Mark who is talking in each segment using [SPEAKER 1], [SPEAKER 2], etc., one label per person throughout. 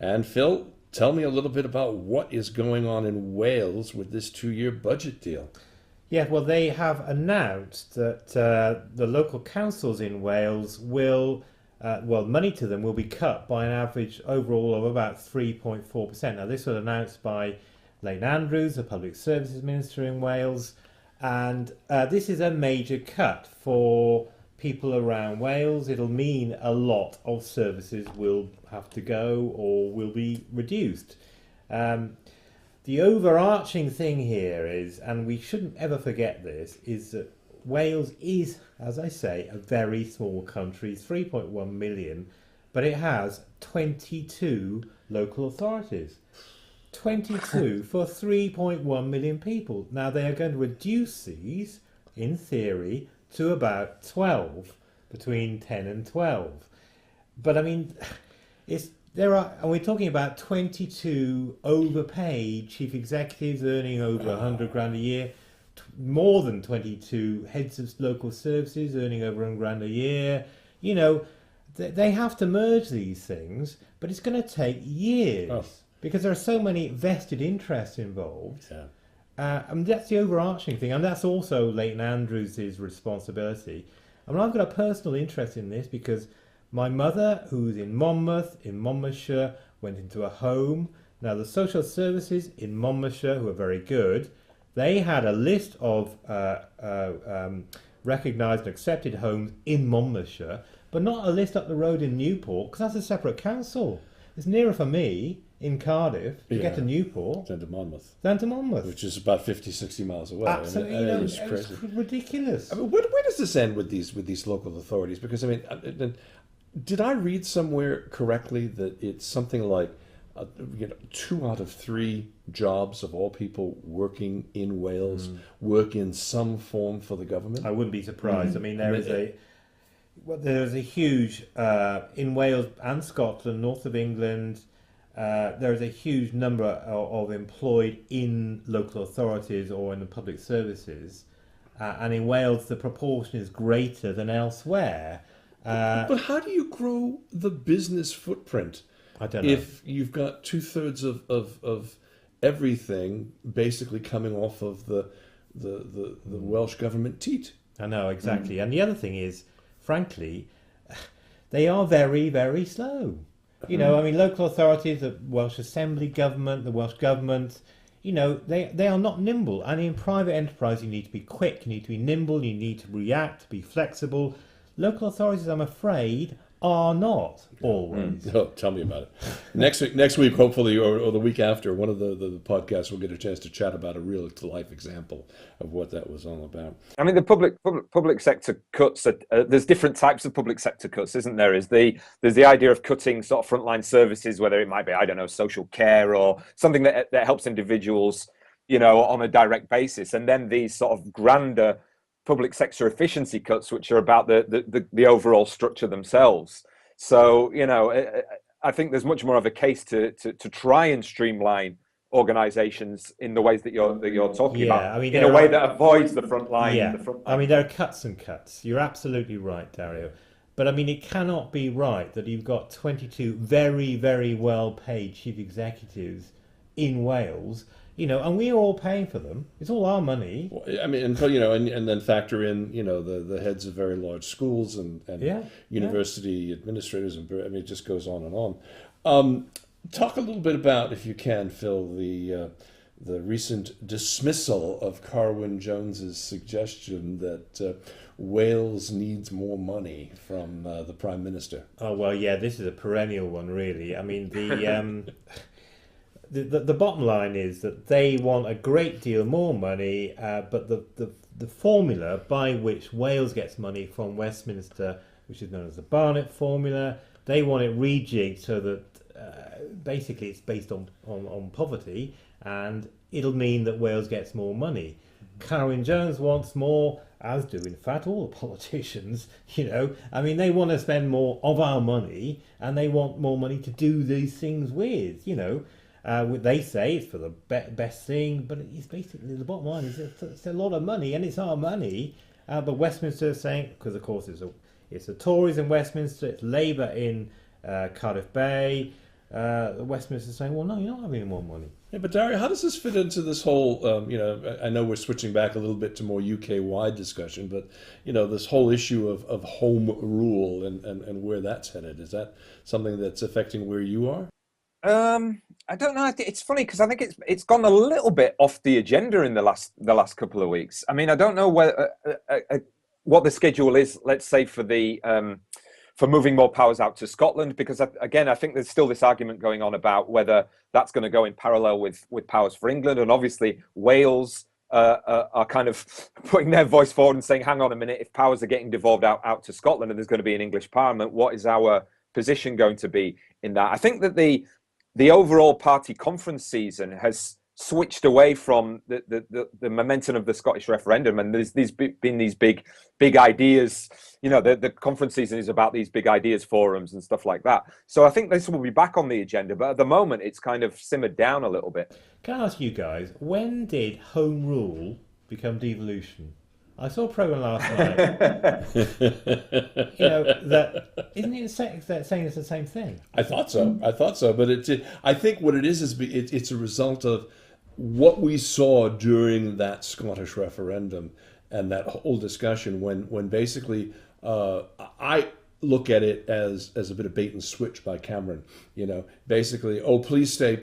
[SPEAKER 1] And Phil, tell me a little bit about what is going on in Wales with this 2-year budget deal.
[SPEAKER 2] Yeah, well, they have announced that the local councils in Wales will, money to them will be cut by an average overall of about 3.4%. Now, this was announced by Lane Andrews, the Public Services Minister in Wales, and this is a major cut for people around Wales. It'll mean a lot of services will have to go or will be reduced. The overarching thing here is, and we shouldn't ever forget this, is that Wales is, as I say, a very small country, 3.1 million, but it has 22 local authorities. 22 for 3.1 million people. Now, they are going to reduce these, in theory, to about 12, between 10 and 12. But, I mean, and we're talking about 22 overpaid chief executives earning over 100 grand a year, more than 22 heads of local services earning over 100 grand a year. You know, they have to merge these things, but it's going to take years because there are so many vested interests involved. Yeah. And that's the overarching thing, and that's also Leighton Andrews' responsibility. I mean, I've got a personal interest in this because my mother, who's in Monmouth, in Monmouthshire, went into a home. Now, the social services in Monmouthshire, who are very good, they had a list of recognised and accepted homes in Monmouthshire, but not a list up the road in Newport, because that's a separate council. It's nearer for me in Cardiff to get to Newport
[SPEAKER 1] than to Monmouth.
[SPEAKER 2] Which
[SPEAKER 1] is about 50, 60 miles away.
[SPEAKER 2] Absolutely, it's ridiculous.
[SPEAKER 1] I mean, where does this end with these local authorities? Because, I mean, did I read somewhere correctly that it's something like 2 out of 3 jobs of all people working in Wales work in some form for the government?
[SPEAKER 2] I wouldn't be surprised. I mean, there's a huge in Wales and Scotland, north of England. There is a huge number of employed in local authorities or in the public services, and in Wales the proportion is greater than elsewhere.
[SPEAKER 1] But how do you grow the business footprint?
[SPEAKER 2] I don't know.
[SPEAKER 1] If you've got 2/3 of everything basically coming off of the Welsh government teat.
[SPEAKER 2] I know, exactly. And the other thing is, frankly, they are very, very slow. You know, I mean, local authorities, the Welsh Assembly government, the Welsh government, you know, they are not nimble. And in private enterprise, you need to be quick, you need to be nimble, you need to react, be flexible. Local authorities, I'm afraid, are not always.
[SPEAKER 1] Oh, tell me about it. Next week, hopefully, or the week after, one of the podcasts will get a chance to chat about a real to life example of what that was all about.
[SPEAKER 3] I mean, the public sector cuts. There's different types of public sector cuts, isn't there? There's the idea of cutting sort of frontline services, whether it might be, I don't know, social care or something that helps individuals, you know, on a direct basis, and then these sort of grander public sector efficiency cuts, which are about the overall structure themselves. So, you know, I think there's much more of a case to try and streamline organisations in the ways that you're talking about, I mean, in a way that avoids the front line.
[SPEAKER 2] Yeah, I mean, there are cuts and cuts. You're absolutely right, Dario. But I mean, it cannot be right that you've got 22 very, very well-paid chief executives in Wales. You know, and we're all paying for them. It's all our money.
[SPEAKER 1] Well, I mean, and you know, and then factor in, you know, the heads of very large schools and university administrators, and I mean, it just goes on and on. Talk a little bit about, if you can, Phil, the recent dismissal of Carwyn Jones's suggestion that Wales needs more money from the Prime Minister.
[SPEAKER 2] Oh well, yeah, this is a perennial one, really. I mean, The bottom line is that they want a great deal more money, but the formula by which Wales gets money from Westminster, which is known as the Barnett formula, they want it rejigged so that basically it's based on poverty, and it'll mean that Wales gets more money. Carwyn Jones wants more, as do in fact all the politicians. You know, I mean, they want to spend more of our money, and they want more money to do these things with. You know. They say it's for the best thing, but it's basically, the bottom line is it's a lot of money, and it's our money. But Westminster is saying, because of course it's the Tories in Westminster, it's Labour in Cardiff Bay, Westminster saying, well, no, you're not having any more money.
[SPEAKER 1] Yeah, but Dario, how does this fit into this whole, I know we're switching back a little bit to more UK-wide discussion, but, this whole issue of home rule and where that's headed, is that something that's affecting where you are?
[SPEAKER 3] I don't know. It's funny because I think it's gone a little bit off the agenda in the last couple of weeks. I mean, I don't know what the schedule is. Let's say for moving more powers out to Scotland, because again, I think there's still this argument going on about whether that's going to go in parallel with powers for England, and obviously Wales are kind of putting their voice forward and saying, "Hang on a minute, if powers are getting devolved out to Scotland and there's going to be an English Parliament, what is our position going to be in that?" I think that the overall party conference season has switched away from the momentum of the Scottish referendum, and there's been these big ideas. The conference season is about these big ideas forums and stuff like that. So I think this will be back on the agenda, but at the moment it's kind of simmered down a little bit.
[SPEAKER 2] Can I ask you guys, when did home rule become devolution? I saw a program last night. That isn't it saying it's the same thing?
[SPEAKER 1] I thought so, but I think what it is it's a result of what we saw during that Scottish referendum and that whole discussion when basically I look at it as a bit of bait and switch by Cameron. Basically, oh, please stay,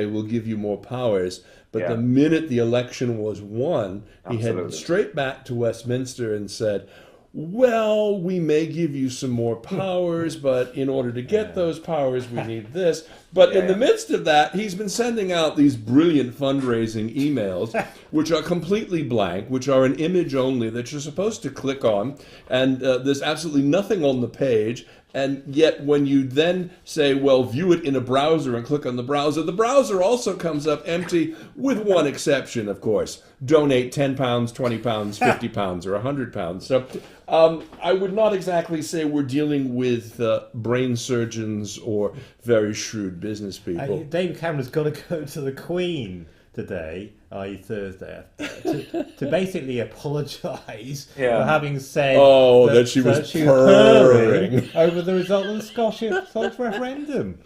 [SPEAKER 1] we'll give you more powers. But the minute the election was won, he headed straight back to Westminster and said, well, we may give you some more powers, but in order to get those powers, we need this. But in the midst of that, he's been sending out these brilliant fundraising emails, which are completely blank, which are an image only that you're supposed to click on, and there's absolutely nothing on the page. And yet when you then say, well, view it in a browser and click on the browser also comes up empty, with one exception, of course. Donate £10, £20, £50, or £100. So I would not exactly say we're dealing with brain surgeons or very shrewd business people.
[SPEAKER 2] David Cameron's got to go to the Queen today, i.e. Thursday, to basically apologise for having said
[SPEAKER 1] that she was purring
[SPEAKER 2] over the result of the Scottish referendum.